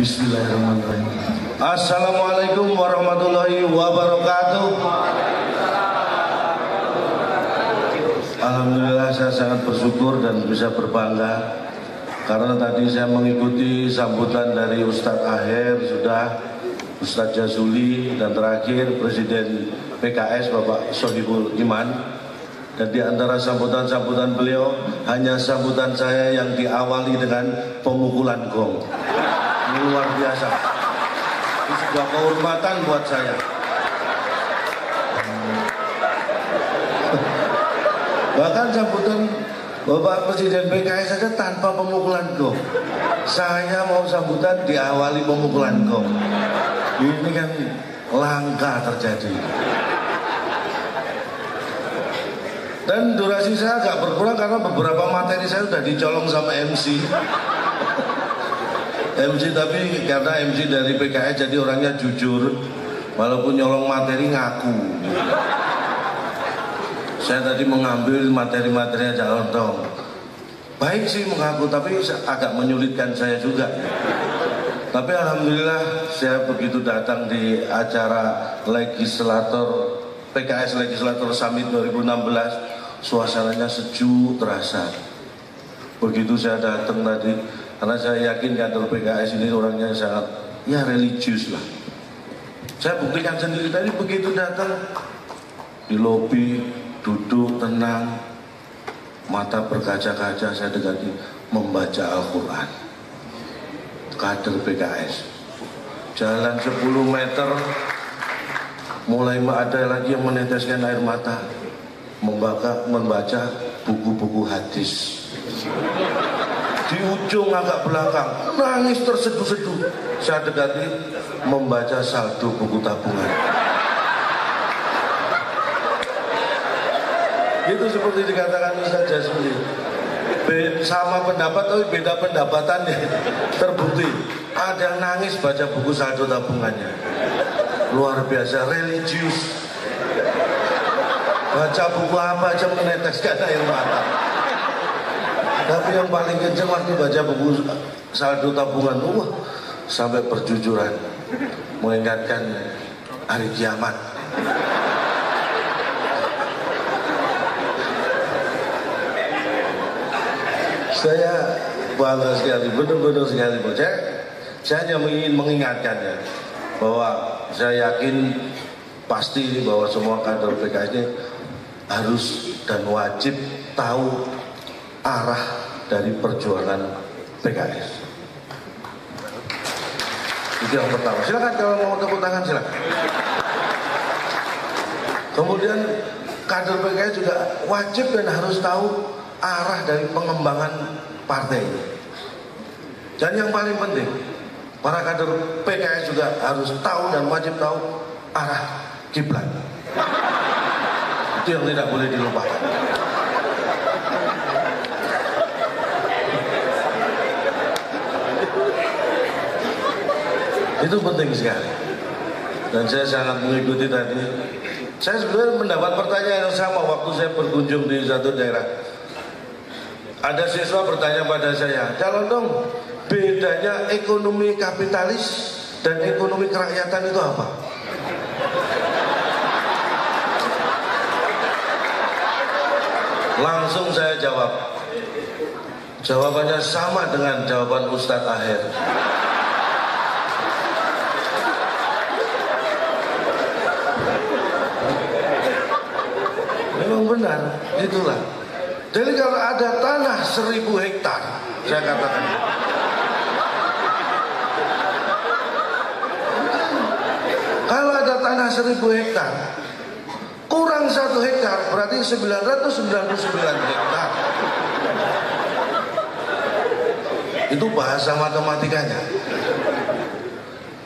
Bismillahirrahmanirrahim. Assalamualaikum warahmatullahi wabarakatuh. Alhamdulillah, saya sangat bersyukur dan bisa berbangga karena tadi saya mengikuti sambutan dari Ustadz Aher, sudah Ustadz Jazuli, dan terakhir Presiden PKS Bapak Sohibul Iman. Dan di antara sambutan-sambutan beliau, hanya sambutan saya yang diawali dengan pemukulan gong. Ini luar biasa. Itu sebuah kehormatan buat saya. Bahkan sambutan Bapak Presiden PKS saja tanpa pemukulan gong. Saya mau sambutan diawali pemukulan gong. Ini kan langka terjadi. Dan durasi saya agak berkurang karena beberapa materi saya sudah dicolong sama MC. Tapi karena MC dari PKS jadi orangnya jujur, walaupun nyolong materi ngaku. Saya tadi mengambil materi-materi aja lontong. Baik sih mengaku, tapi agak menyulitkan saya juga. Tapi alhamdulillah saya begitu datang di acara legislator PKS Legislator Summit 2016, suasananya sejuk terasa. Begitu saya datang tadi, karena saya yakin kader PKS ini orangnya sangat religius lah. Saya buktikan sendiri tadi begitu datang di lobi, duduk tenang, mata berkaca-kaca, saya dekati membaca Al-Quran. Kader PKS jalan 10 meter mulai ada lagi yang meneteskan air mata membaca buku-buku hadis. Di ujung agak belakang nangis terseduh-seduh, saya dekati membaca saldo buku tabungan. Itu seperti dikatakan Ustaz Jazuli, sama pendapat tapi beda pendapatannya. Terbukti ada yang nangis baca buku saldo tabungannya. Luar biasa, religius. Baca buku apa aja meneteskan air mata. Tapi yang paling kenceng waktu baca buku saldo tabungan, sampai perjujuran, mengingatkan hari kiamat. Saya bangga sekali, benar-benar sekali. Saya hanya ingin mengingatkannya bahwa saya yakin pasti bahwa semua kader PKS ini harus dan wajib tahu arah dari perjuangan PKS. Itu yang pertama. Silakan kalau mau tepuk tangan, silakan. Kemudian kader PKS juga wajib dan harus tahu arah dari pengembangan partai ini. Dan yang paling penting, para kader PKS juga harus tahu dan wajib tahu arah kiblat. Itu yang tidak boleh dilupakan. Itu penting sekali. Dan saya sangat mengikuti tadi. Saya sebenarnya mendapat pertanyaan yang sama waktu saya berkunjung di satu daerah. Ada siswa bertanya pada saya, "Calon dong, bedanya ekonomi kapitalis dan ekonomi kerakyatan itu apa?" Langsung saya jawab. Jawabannya sama dengan jawaban Ustadz Aher. Memang benar, itulah. Jadi kalau ada tanah 1000 hektar, saya katakan, kalau ada tanah 1000 hektar, kurang 1 hektar, berarti 999 hektar. Itu bahasa matematikanya.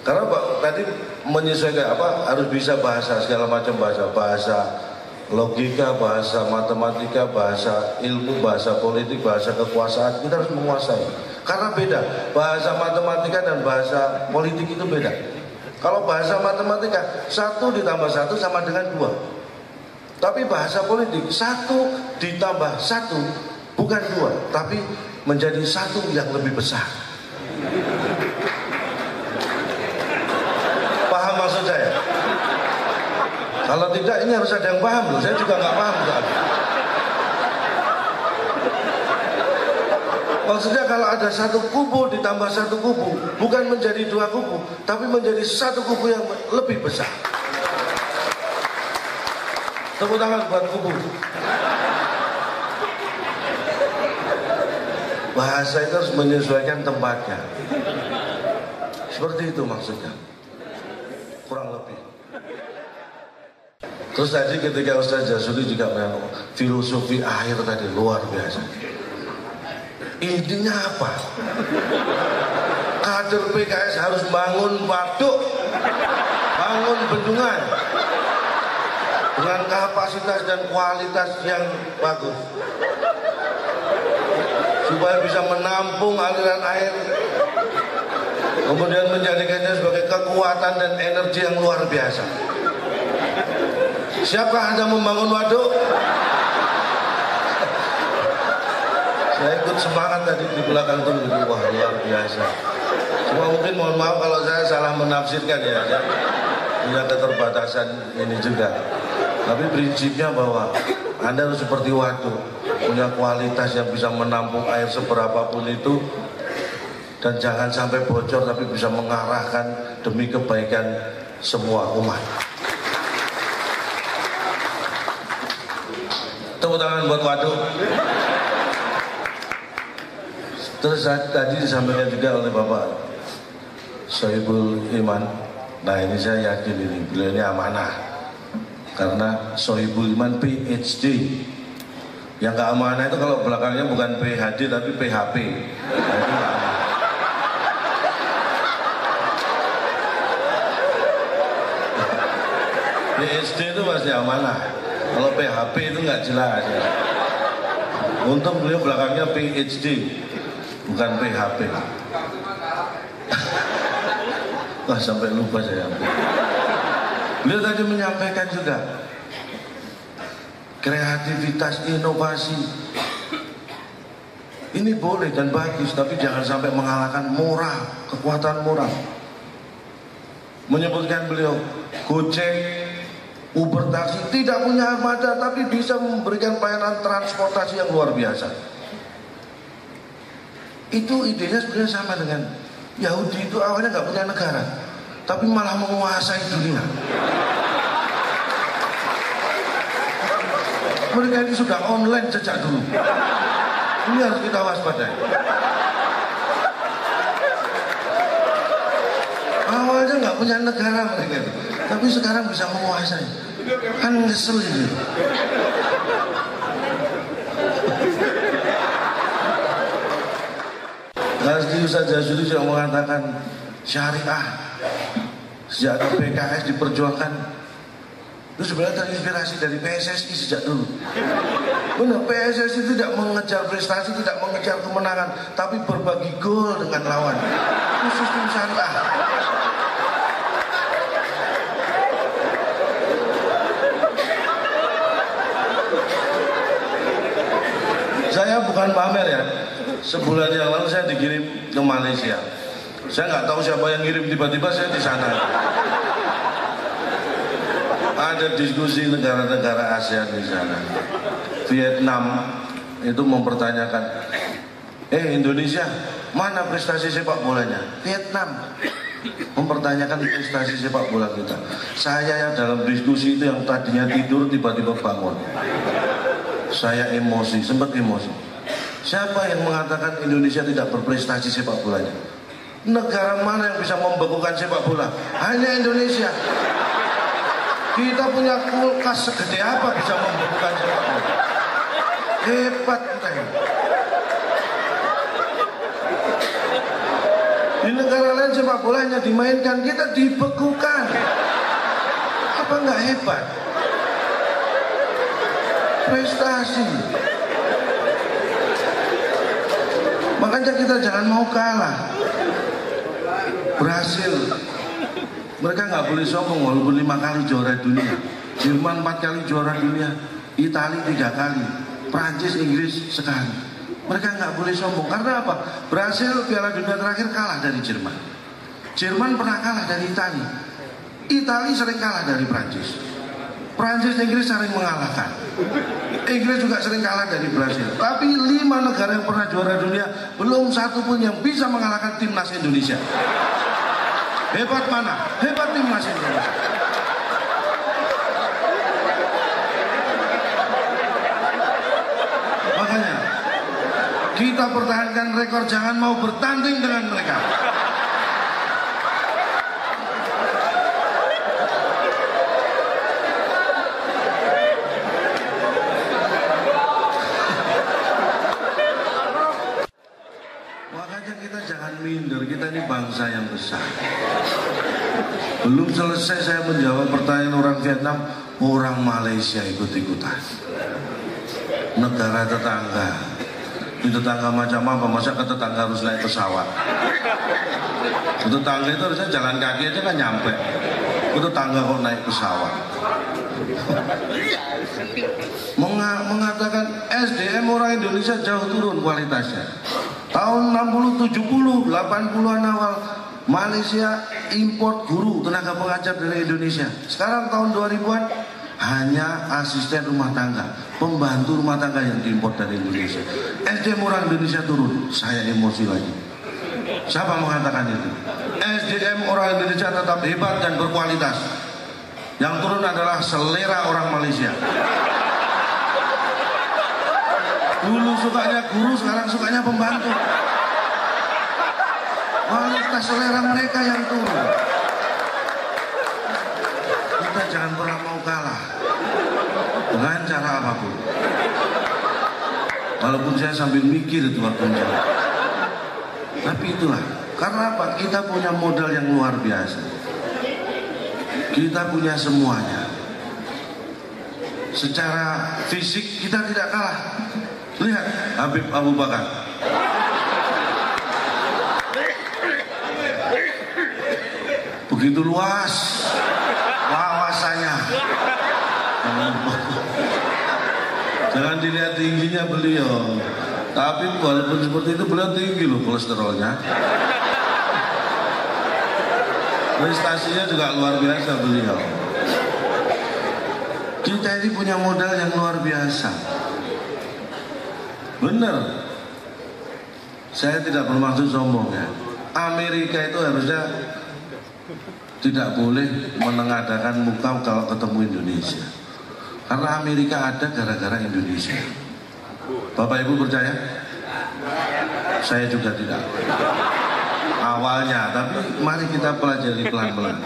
Karena Pak tadi menyesuaikan harus bisa bahasa segala macam bahasa logika, bahasa matematika, bahasa ilmu, bahasa politik, bahasa kekuasaan, kita harus menguasai. Karena beda, bahasa matematika dan bahasa politik itu beda. Kalau bahasa matematika 1 ditambah 1 sama dengan 2. Tapi bahasa politik 1 ditambah 1 bukan 2, tapi menjadi 1 yang lebih besar. Kalau tidak ini harus ada yang paham loh. Saya juga nggak paham soalnya. Maksudnya kalau ada satu kubu ditambah satu kubu, bukan menjadi dua kubu, tapi menjadi satu kubu yang lebih besar. Tepuk tangan buat kubu. Bahasa itu harus menyesuaikan tempatnya. Seperti itu maksudnya. Kurang lebih. Terus tadi ketika Ustaz Jasuli juga mengatakan filosofi akhir tadi luar biasa. Intinya apa? Kader PKS harus bangun waduk, bangun bendungan dengan kapasitas dan kualitas yang bagus, supaya bisa menampung aliran air, kemudian menjadikannya sebagai kekuatan dan energi yang luar biasa. Siapkah Anda membangun waduk? Saya ikut semangat tadi di belakang itu, wah luar biasa. Cuma mungkin mohon maaf kalau saya salah menafsirkan ya, saya punya keterbatasan ini juga. Tapi prinsipnya bahwa Anda harus seperti waduk, punya kualitas yang bisa menampung air seberapapun itu, dan jangan sampai bocor tapi bisa mengarahkan demi kebaikan semua umat. Tepuk tangan buat waduk. Terus tadi disampaikan juga oleh Bapak Sohibul Iman. Nah ini saya yakin ini beliau ini amanah, karena Sohibul Iman PhD. Yang gak amanah itu kalau belakangnya bukan PhD tapi PHP. Nah, itu gak amanah. PhD itu pasti amanah. Kalau PHP itu nggak jelas ya. Untung beliau belakangnya PhD, bukan PHP. Wah sampai lupa saya. Beliau tadi menyampaikan juga kreativitas, inovasi. Ini boleh dan bagus, tapi jangan sampai mengalahkan moral, kekuatan moral. Menyebutkan beliau, Gojek, Uber taksi tidak punya armada tapi bisa memberikan pelayanan transportasi yang luar biasa. Itu idenya sebenarnya sama dengan Yahudi, itu awalnya nggak punya negara tapi malah menguasai dunia. Mereka ini sudah online sejak dulu. Ini harus kita waspadai. Awalnya nggak punya negara mereka itu, tapi sekarang bisa menguasai. Kan ngesel ini. Nanti Ustaz Jasuli juga mengatakan syariah sejak PKS diperjuangkan itu sebenarnya terinspirasi dari PSSI sejak dulu. Benar, PSSI tidak mengejar prestasi, tidak mengejar kemenangan, tapi berbagi gol dengan lawan. Itu sistem syariah. Saya bukan pamer ya. Sebulan yang lalu saya dikirim ke Malaysia. Saya nggak tahu siapa yang ngirim, tiba-tiba saya di sana. Ada diskusi negara-negara ASEAN di sana. Vietnam itu mempertanyakan, Indonesia, mana prestasi sepak bolanya? Vietnam mempertanyakan prestasi sepak bola kita. Saya yang dalam diskusi itu yang tadinya tidur tiba-tiba bangun. Saya emosi, sempat emosi. Siapa yang mengatakan Indonesia tidak berprestasi sepak bolanya? Negara mana yang bisa membekukan sepak bola? Hanya Indonesia. Kita punya kulkas segede apa bisa membekukan sepak bola? Hebat kita ini. Di negara lain sepak bola hanya dimainkan, kita dibekukan. Apa nggak hebat? Prestasi. Makanya kita jangan mau kalah. Brasil, mereka nggak boleh sombong walaupun 5 kali juara dunia. Jerman 4 kali juara dunia, Italia 3 kali, Prancis, Inggris sekali. Mereka nggak boleh sombong. Karena apa? Brasil Piala Dunia terakhir kalah dari Jerman. Jerman pernah kalah dari Italia. Italia sering kalah dari Prancis. Prancis, Inggris sering mengalahkan. Inggris juga sering kalah dari Brasil. Tapi 5 negara yang pernah juara dunia, belum satu pun yang bisa mengalahkan timnas Indonesia. Hebat mana? Hebat timnas Indonesia. Makanya kita pertahankan rekor, jangan mau bertanding dengan mereka. Makanya kita jangan minder, kita ini bangsa yang besar. Belum selesai saya menjawab pertanyaan orang Vietnam, orang Malaysia ikut-ikutan. Negara tetangga. Di tetangga macam apa? Masa ke tetangga harus naik pesawat? Ke tetangga itu harusnya jalan kaki aja kan nyampe. Ke tetangga kok naik pesawat? Mengatakan SDM orang Indonesia jauh turun kualitasnya. Tahun 60, 70, 80-an awal Malaysia import guru tenaga pengajar dari Indonesia. Sekarang tahun 2000-an hanya asisten rumah tangga, pembantu rumah tangga yang diimport dari Indonesia. SDM orang Indonesia turun, saya emosi lagi. Siapa mengatakan itu? SDM orang Indonesia tetap hebat dan berkualitas. Yang turun adalah selera orang Malaysia. Dulu sukanya guru, sekarang sukanya pembantu. Kualitas selera mereka yang turun. Kita jangan pernah mau kalah dengan cara apapun. Walaupun saya sambil mikir itu waktu menjawab. Tapi itulah, karena apa? Kita punya modal yang luar biasa. Kita punya semuanya. Secara fisik kita tidak kalah. Lihat Habib Abu Bakar. Begitu luas wawasannya. Jangan dilihat tingginya beliau, tapi walaupun seperti itu beliau tinggi loh kolesterolnya. Prestasinya juga luar biasa beliau. Kita ini punya modal yang luar biasa. Benar. Saya tidak bermaksud sombong ya. Amerika itu harusnya tidak boleh menengadakan muka kalau ketemu Indonesia. Karena Amerika ada gara-gara Indonesia. Bapak Ibu percaya? Saya juga tidak. Awalnya, tapi mari kita pelajari pelan-pelan.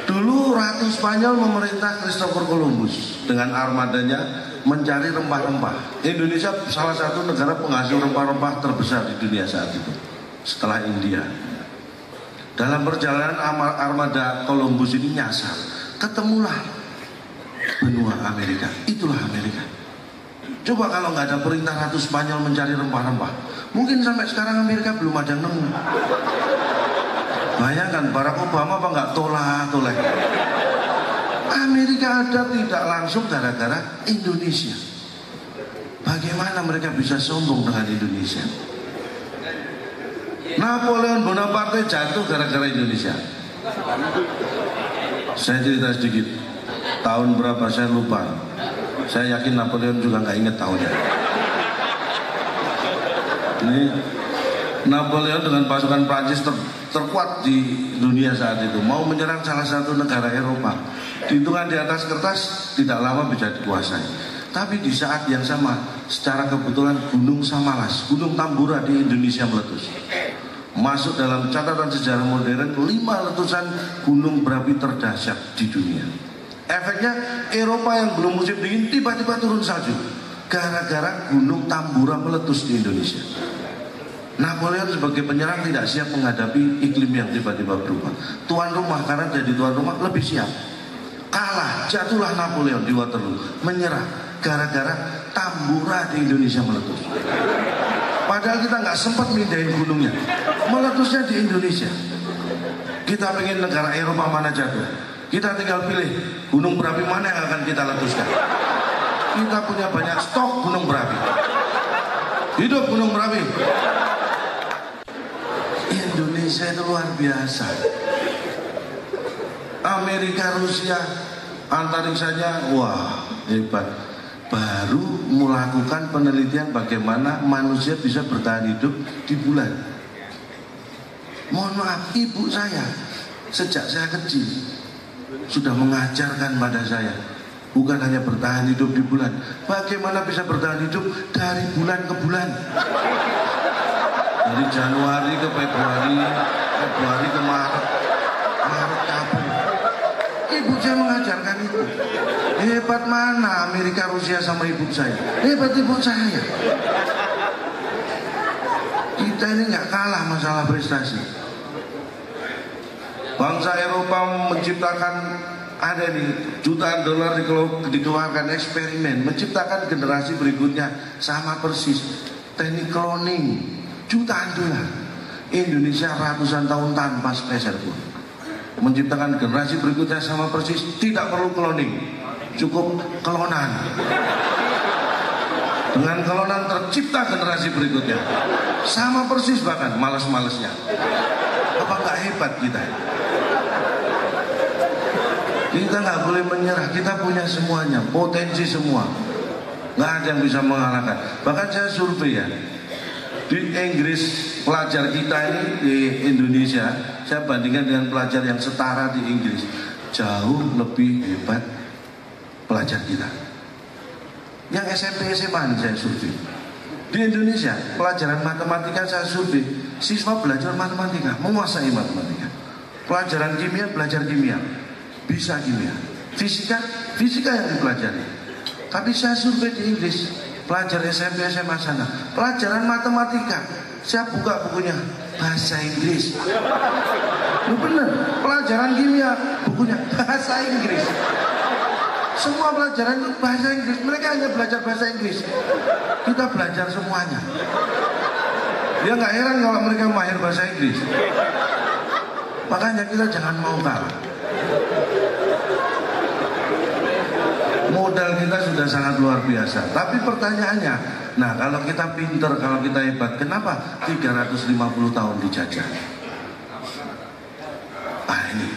Dulu Ratu Spanyol memerintah Christopher Columbus dengan armadanya mencari rempah-rempah. Indonesia salah satu negara penghasil rempah-rempah terbesar di dunia saat itu, setelah India. Dalam perjalanan armada Columbus ini nyasar, ketemulah benua Amerika. Itulah Amerika. Coba kalau nggak ada perintah Ratu Spanyol mencari rempah-rempah, mungkin sampai sekarang Amerika belum ada yang nemu. Bayangkan Barack Obama apa nggak tolak-tolak. Amerika ada tidak langsung gara-gara Indonesia. Bagaimana mereka bisa sombong dengan Indonesia? Napoleon Bonaparte jatuh gara-gara Indonesia. Saya cerita sedikit. Tahun berapa saya lupa. Saya yakin Napoleon juga nggak ingat tahunnya. Ini Napoleon dengan pasukan Prancis terkuat di dunia saat itu mau menyerang salah satu negara Eropa. Dihitungan di atas kertas tidak lama bisa dikuasai. Tapi di saat yang sama, secara kebetulan Gunung Samalas, Gunung Tambora di Indonesia meletus. Masuk dalam catatan sejarah modern 5 letusan gunung berapi terdahsyat di dunia. Efeknya Eropa yang belum musim dingin tiba-tiba turun salju gara-gara Gunung Tambora meletus di Indonesia. Napoleon sebagai penyerang tidak siap menghadapi iklim yang tiba-tiba berubah. Tuan rumah, karena jadi tuan rumah lebih siap. Kalah, jatuhlah Napoleon di Waterloo, menyerah gara-gara Tambora di Indonesia meletus. Padahal kita nggak sempat mindahin gunungnya, meletusnya di Indonesia. Kita pengen negara Eropa mana jatuh, kita tinggal pilih gunung berapi mana yang akan kita letuskan. Kita punya banyak stok gunung berapi. Hidup gunung berapi. Indonesia itu luar biasa. Amerika, Rusia, Antariksanya wah hebat. Baru melakukan penelitian bagaimana manusia bisa bertahan hidup di bulan. Mohon maaf, ibu saya sejak saya kecil sudah mengajarkan pada saya, bukan hanya bertahan hidup di bulan, bagaimana bisa bertahan hidup dari bulan ke bulan, dari Januari ke Februari, Februari ke Maret, Maret ke April. Ibu saya mengajarkan itu. Hebat mana Amerika, Rusia sama ibu saya? Hebat ibu saya. Kita ini nggak kalah masalah prestasi. Bangsa Eropa menciptakan, ada nih jutaan dolar dikeluarkan eksperimen, menciptakan generasi berikutnya sama persis. Teknik cloning, jutaan dolar. Indonesia ratusan tahun tanpa spesial pun menciptakan generasi berikutnya sama persis, tidak perlu cloning, cukup klonan. Dengan klonan tercipta generasi berikutnya sama persis, bahkan malas-malesnya. Apa nggak hebat kita? Kita nggak boleh menyerah, kita punya semuanya, potensi semua, nggak ada yang bisa mengalahkan. Bahkan saya survei ya, di Inggris pelajar kita ini di Indonesia, saya bandingkan dengan pelajar yang setara di Inggris, jauh lebih hebat pelajar kita. Yang SMP SMA saya survei. Di Indonesia pelajaran matematika saya survei, siswa belajar matematika, menguasai matematika. Pelajaran kimia belajar kimia, bisa kimia. Fisika yang dipelajari. Tapi saya survei di Inggris, pelajar SMP SMA sana, pelajaran matematika, saya buka bukunya bahasa Inggris. Lu bener, pelajaran kimia bukunya bahasa Inggris. Semua pelajaran itu bahasa Inggris. Mereka hanya belajar bahasa Inggris, kita belajar semuanya. Ya nggak heran kalau mereka mahir bahasa Inggris. Makanya kita jangan mau kalah. Modal kita sudah sangat luar biasa. Tapi pertanyaannya, nah kalau kita pinter, kalau kita hebat, kenapa 350 tahun dijajah? Ah ini,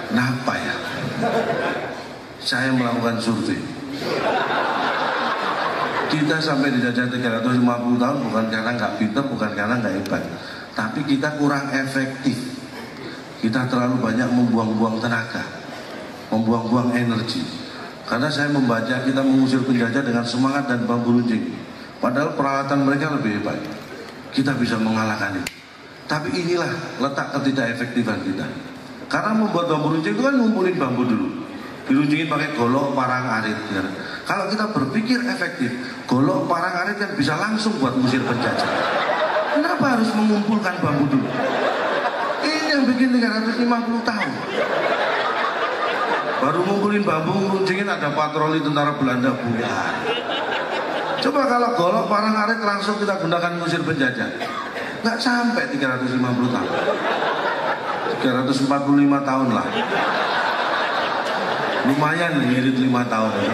kenapa ya? Saya melakukan survei. Kita sampai dijajah 350 tahun bukan karena nggak pinter, bukan karena nggak hebat, tapi kita kurang efektif. Kita terlalu banyak membuang-buang tenaga, membuang-buang energi. Karena saya membaca kita mengusir penjajah dengan semangat dan bambu runcing, padahal peralatan mereka lebih hebat. Kita bisa mengalahkan itu. Tapi inilah letak ketidak-efektifan kita. Karena membuat bambu runcing itu kan ngumpulin bambu dulu, diruncingin pakai golok, parang, arit ya. Kalau kita berpikir efektif, golok, parang, arit kan bisa langsung buat musir penjajah. Kenapa harus mengumpulkan bambu dulu? Ini yang bikin 350 tahun. Baru ngumpulin bambu, runcingin ada patroli tentara Belanda bulan. Coba kalau golok, parang, arit langsung kita gunakan musir penjajah, nggak sampai 350 tahun. 345 tahun lah. Lumayan ngirit 5 tahun ya.